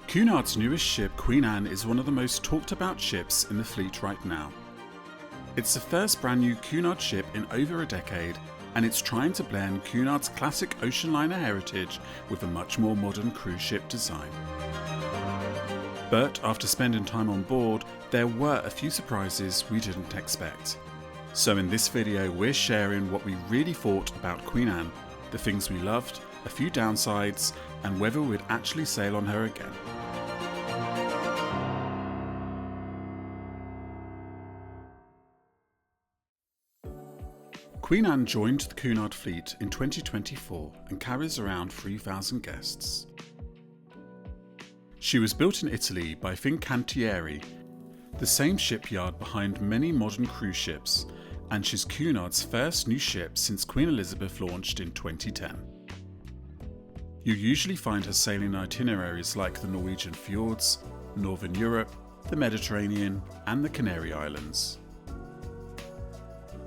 Cunard's newest ship, Queen Anne, is one of the most talked about ships in the fleet right now. It's the first brand new Cunard ship in over a decade, and it's trying to blend Cunard's classic ocean liner heritage with a much more modern cruise ship design. But after spending time on board, there were a few surprises we didn't expect. So in this video we're sharing what we really thought about Queen Anne, the things we loved, a few downsides, and whether we'd actually sail on her again. Queen Anne joined the Cunard fleet in 2024 and carries around 3,000 guests. She was built in Italy by Fincantieri, the same shipyard behind many modern cruise ships, and she's Cunard's first new ship since Queen Elizabeth launched in 2010. You usually find her sailing itineraries like the Norwegian fjords, Northern Europe, the Mediterranean, and the Canary Islands.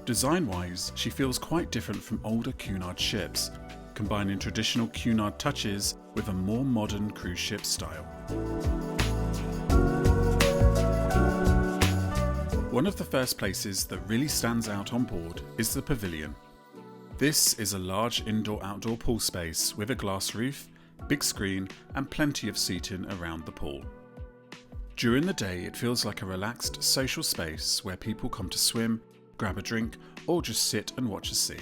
Design-wise, she feels quite different from older Cunard ships, combining traditional Cunard touches with a more modern cruise ship style. One of the first places that really stands out on board is the Pavilion. This is a large indoor-outdoor pool space with a glass roof, big screen, and plenty of seating around the pool. During the day, it feels like a relaxed social space where people come to swim, grab a drink, or just sit and watch the sea.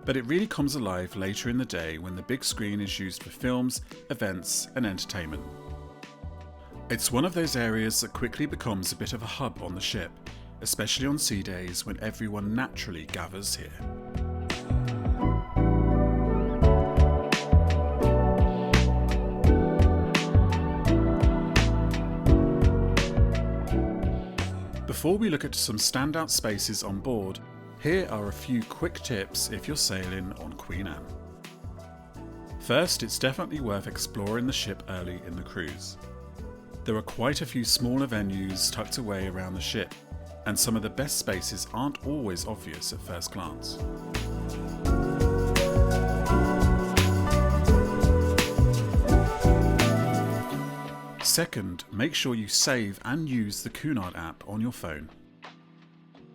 But it really comes alive later in the day when the big screen is used for films, events, and entertainment. It's one of those areas that quickly becomes a bit of a hub on the ship, especially on sea days when everyone naturally gathers here. Before we look at some standout spaces on board, here are a few quick tips if you're sailing on Queen Anne. First, it's definitely worth exploring the ship early in the cruise. There are quite a few smaller venues tucked away around the ship, and some of the best spaces aren't always obvious at first glance. Second, make sure you save and use the Cunard app on your phone.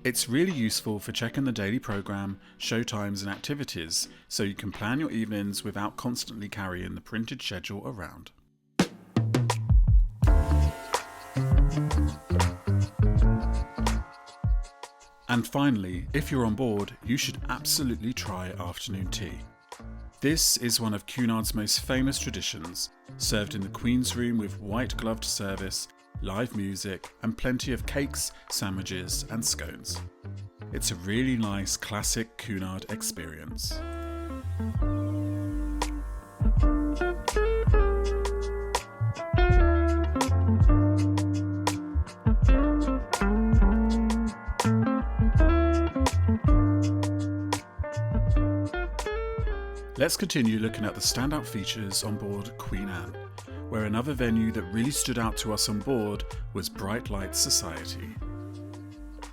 It's really useful for checking the daily programme, show times and activities, so you can plan your evenings without constantly carrying the printed schedule around. And finally, if you're on board, you should absolutely try afternoon tea. This is one of Cunard's most famous traditions, served in the Queen's Room with white-gloved service, live music, and plenty of cakes, sandwiches, and scones. It's a really nice classic Cunard experience. Let's continue looking at the standout features on board Queen Anne, where another venue that really stood out to us on board was Bright Lights Society.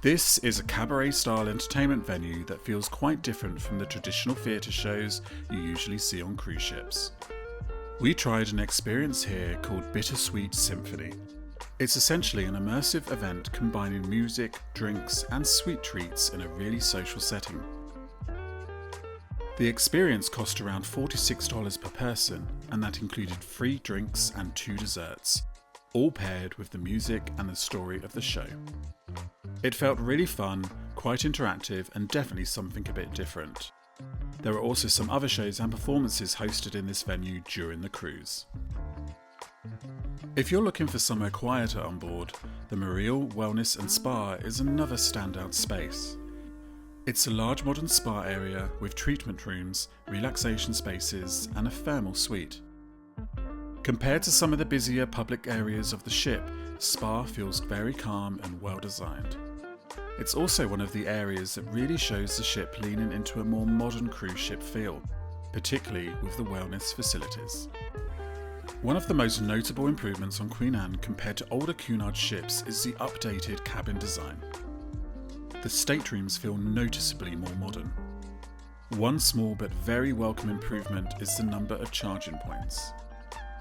This is a cabaret-style entertainment venue that feels quite different from the traditional theatre shows you usually see on cruise ships. We tried an experience here called Bittersweet Symphony. It's essentially an immersive event combining music, drinks, and sweet treats in a really social setting. The experience cost around $46 per person, and that included free drinks and 2 desserts, all paired with the music and the story of the show. It felt really fun, quite interactive, and definitely something a bit different. There were also some other shows and performances hosted in this venue during the cruise. If you're looking for somewhere quieter on board, the Mareel Wellness and Spa is another standout space. It's a large modern spa area with treatment rooms, relaxation spaces, and a thermal suite. Compared to some of the busier public areas of the ship, Spa feels very calm and well designed. It's also one of the areas that really shows the ship leaning into a more modern cruise ship feel, particularly with the wellness facilities. One of the most notable improvements on Queen Anne compared to older Cunard ships is the updated cabin design. The staterooms feel noticeably more modern. One small but very welcome improvement is the number of charging points.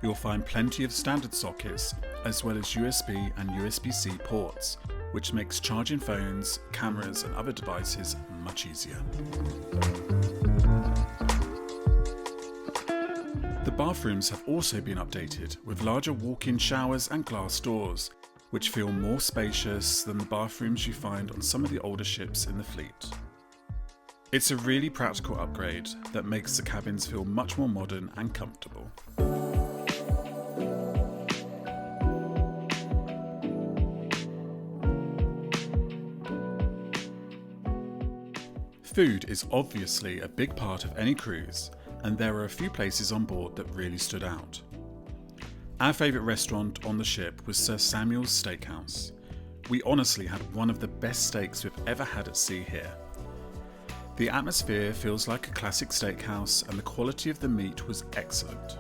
you'll find plenty of standard sockets as well as USB and USB-C ports, which makes charging phones, cameras and other devices much easier. The bathrooms have also been updated with larger walk-in showers and glass doors, which feel more spacious than the bathrooms you find on some of the older ships in the fleet. It's a really practical upgrade that makes the cabins feel much more modern and comfortable. Food is obviously a big part of any cruise, and there are a few places on board that really stood out. Our favourite restaurant on the ship was Sir Samuel's Steakhouse. We honestly had one of the best steaks we've ever had at sea here. The atmosphere feels like a classic steakhouse and the quality of the meat was excellent.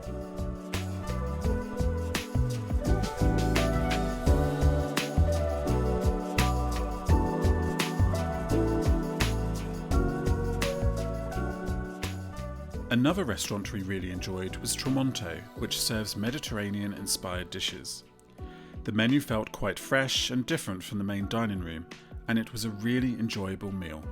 Another restaurant we really enjoyed was Tremonto, which serves Mediterranean-inspired dishes. The menu felt quite fresh and different from the main dining room, and it was a really enjoyable meal.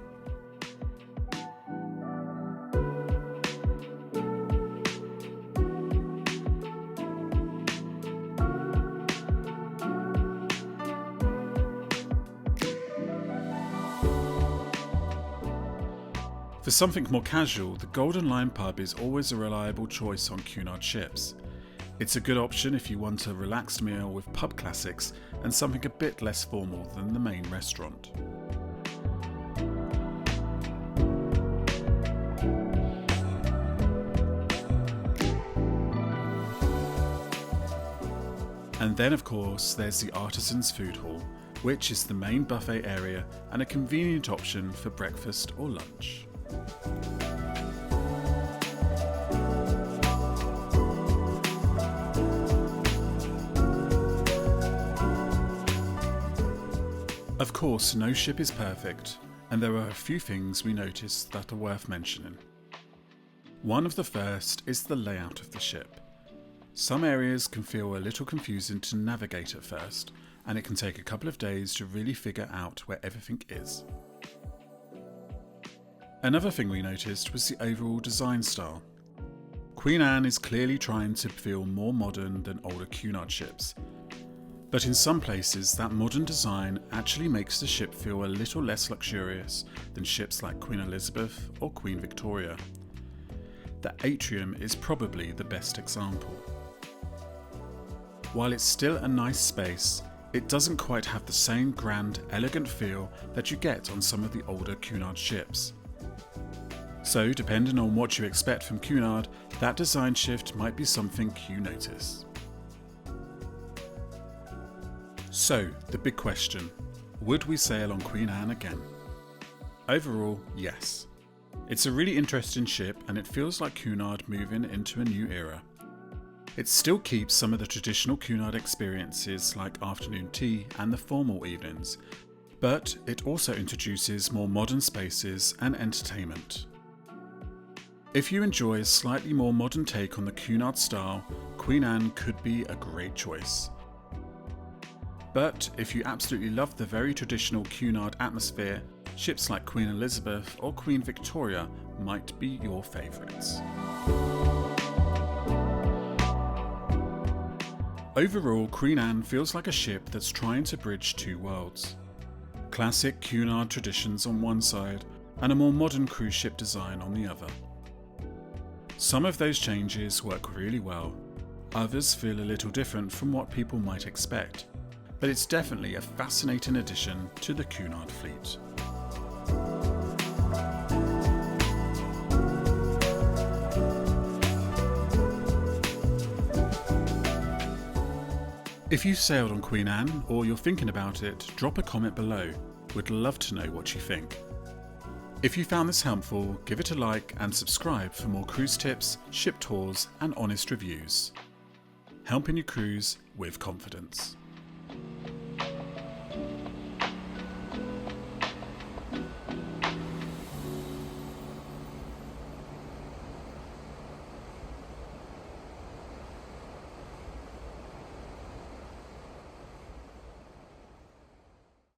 For something more casual, the Golden Lion pub is always a reliable choice on Cunard ships. It's a good option if you want a relaxed meal with pub classics and something a bit less formal than the main restaurant. And then of course there's the Artisans Food Hall, which is the main buffet area and a convenient option for breakfast or lunch. Of course, no ship is perfect, and there are a few things we noticed that are worth mentioning. One of the first is the layout of the ship. Some areas can feel a little confusing to navigate at first, and it can take a couple of days to really figure out where everything is. Another thing we noticed was the overall design style. Queen Anne is clearly trying to feel more modern than older Cunard ships, but in some places that modern design actually makes the ship feel a little less luxurious than ships like Queen Elizabeth or Queen Victoria. The atrium is probably the best example. While it's still a nice space, it doesn't quite have the same grand, elegant feel that you get on some of the older Cunard ships. So, depending on what you expect from Cunard, that design shift might be something you notice. So, the big question, would we sail on Queen Anne again? Overall, yes. It's a really interesting ship and it feels like Cunard moving into a new era. It still keeps some of the traditional Cunard experiences like afternoon tea and the formal evenings, but it also introduces more modern spaces and entertainment. If you enjoy a slightly more modern take on the Cunard style, Queen Anne could be a great choice. But if you absolutely love the very traditional Cunard atmosphere, ships like Queen Elizabeth or Queen Victoria might be your favourites. Overall, Queen Anne feels like a ship that's trying to bridge two worlds. Classic Cunard traditions on one side and a more modern cruise ship design on the other. Some of those changes work really well, others feel a little different from what people might expect, but it's definitely a fascinating addition to the Cunard fleet. If you sailed on Queen Anne or you're thinking about it, drop a comment below. We'd love to know what you think. If you found this helpful, give it a like and subscribe for more cruise tips, ship tours and honest reviews. Helping you cruise with confidence.